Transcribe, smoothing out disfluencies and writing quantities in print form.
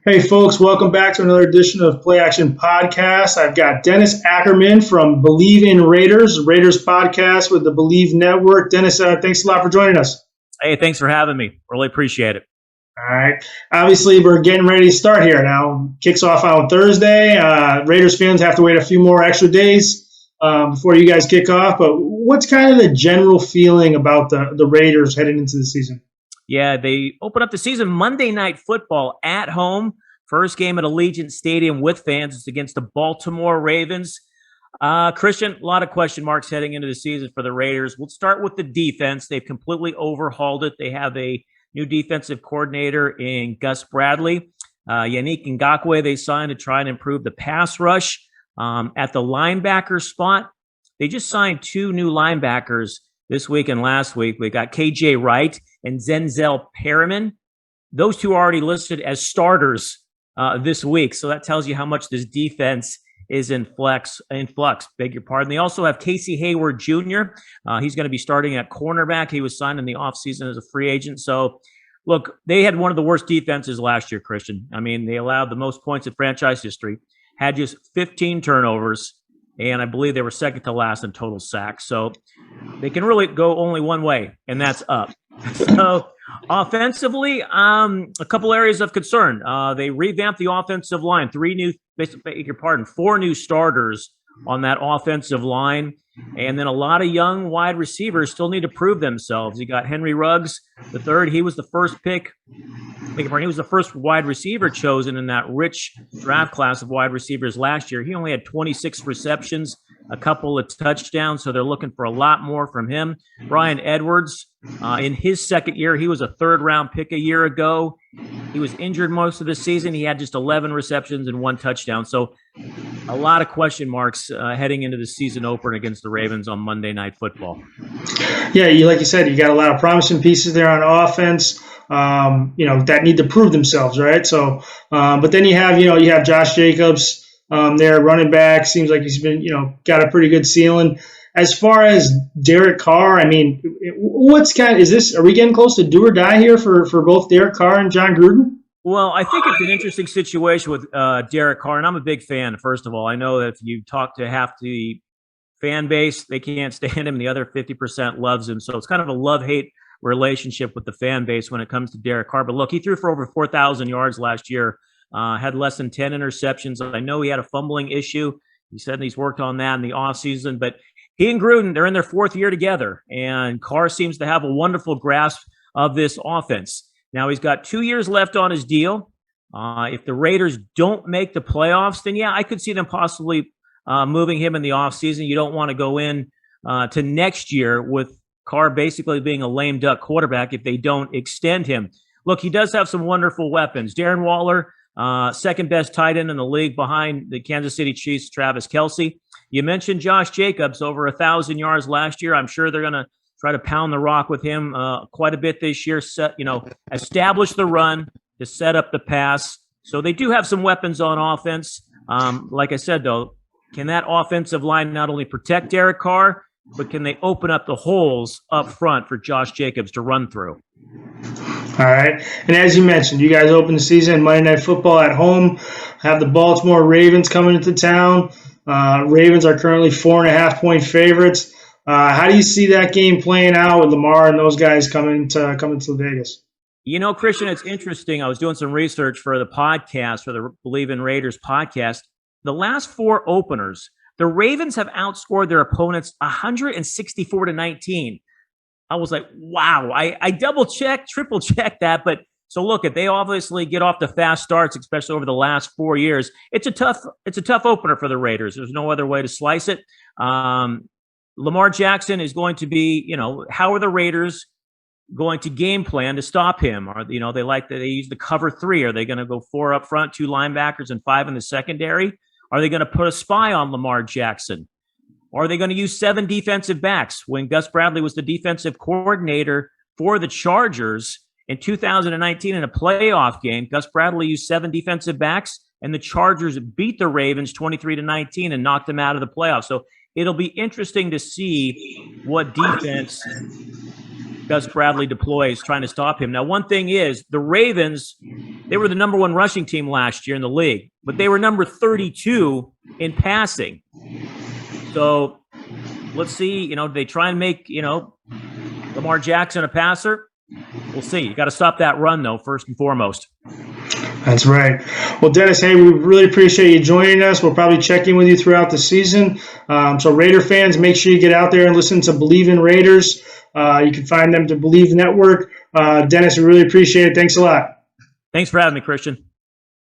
Hey, folks, welcome back to another edition of PlayAction Podcast. I've got Dennis Ackerman from BLEAV In Raiders, Raiders podcast with the BLEAV Network. Dennis, thanks a lot for joining us. Hey, thanks for having me. Really appreciate it. All right. Obviously, we're getting ready to start here now. Kicks off on Thursday. Raiders fans have to wait a few more extra days before you guys kick off. But what's kind of the general feeling about the Raiders heading into the season? Yeah, they open up the season Monday Night Football at home. First game at Allegiant Stadium with fans. It's against the Baltimore Ravens. Christian, a lot of question marks heading into the season for the Raiders. We'll start with the defense. They've completely overhauled it. They have a new defensive coordinator in Gus Bradley. Yannick Ngakoue they signed to try and improve the pass rush. At the linebacker spot, they just signed two new linebackers this week and last week. We got KJ Wright and Zenzel Perriman. Those two are already listed as starters this week. So that tells you how much this defense is in flux, beg your pardon. They also have Casey Hayward Jr. He's going to be starting at cornerback. He was signed in the offseason as a free agent. So, look, they had one of the worst defenses last year, Christian. I mean, they allowed the most points in franchise history, had just 15 turnovers, and I believe they were second to last in total sacks. So they can really go only one way, and that's up. So offensively, a couple areas of concern. They revamped the offensive line. Four new starters on that offensive line. And then a lot of young wide receivers still need to prove themselves. You got Henry Ruggs, the third. He was the first pick. He was the first wide receiver chosen in that rich draft class of wide receivers last year. He only had 26 receptions, a couple of touchdowns, so they're looking for a lot more from him. Brian Edwards, in his second year, he was a third-round pick a year ago. He was injured most of the season. He had just 11 receptions and one touchdown. So a lot of question marks heading into the season opener against the Ravens on Monday Night Football. Yeah, like you said, you got a lot of promising pieces there on offense, that need to prove themselves, right? So, but then you have Josh Jacobs there, running back. Seems like he's been, got a pretty good ceiling. As far as Derek Carr, I mean, are we getting close to do or die here for both Derek Carr and John Gruden? Well, I think it's an interesting situation with Derek Carr, and I'm a big fan, first of all. I know that if you talk to half the fan base, they can't stand him. The other 50% loves him. So it's kind of a love-hate relationship with the fan base when it comes to Derek Carr. But look, he threw for over 4,000 yards last year, had less than 10 interceptions. I know he had a fumbling issue. He said he's worked on that in the offseason. But he and Gruden, they're in their fourth year together, and Carr seems to have a wonderful grasp of this offense. Now, he's got 2 years left on his deal. If the Raiders don't make the playoffs, then, yeah, I could see them possibly moving him in the offseason. You don't want to go in to next year with Carr basically being a lame duck quarterback if they don't extend him. Look, he does have some wonderful weapons. Darren Waller, second best tight end in the league behind the Kansas City Chiefs' Travis Kelce. You mentioned Josh Jacobs, over 1,000 yards last year. I'm sure they're going to try to pound the rock with him quite a bit this year, establish the run to set up the pass. So they do have some weapons on offense. Like I said, though, can that offensive line not only protect Derek Carr, but can they open up the holes up front for Josh Jacobs to run through? All right. And as you mentioned, you guys open the season Monday Night Football at home, have the Baltimore Ravens coming into town. Ravens are currently 4.5-point favorites. How do you see that game playing out with Lamar and those guys coming to Vegas? Christian, it's interesting. I was doing some research for the podcast, for the BLEAV In Raiders podcast. The last four openers, the Ravens have outscored their opponents 164-19. I was like, wow. I double-checked, triple-checked that. But so look, if they obviously get off to fast starts, especially over the last 4 years, it's a tough opener for the Raiders. There's no other way to slice it. Lamar Jackson is going to be, how are the Raiders going to game plan to stop him? Or, they use the cover three. Are they going to go four up front, two linebackers, and five in the secondary? Are they going to put a spy on Lamar Jackson? Or are they going to use seven defensive backs? When Gus Bradley was the defensive coordinator for the Chargers in 2019 in a playoff game, Gus Bradley used seven defensive backs, and the Chargers beat the Ravens 23-19 and knocked them out of the playoffs. So it'll be interesting to see what defense Gus Bradley deploys trying to stop him. Now, one thing is the Ravens, they were the number 1 rushing team last year in the league, but they were number 32 in passing. So let's see, do they try and make, Lamar Jackson a passer? We'll see. You got to stop that run, though, first and foremost. That's right. Well, Dennis, hey, we really appreciate you joining us. We'll probably check in with you throughout the season. So Raider fans, make sure you get out there and listen to BLEAV In Raiders. You can find them to BLEAV Network. Dennis, we really appreciate it. Thanks a lot. Thanks for having me, Christian.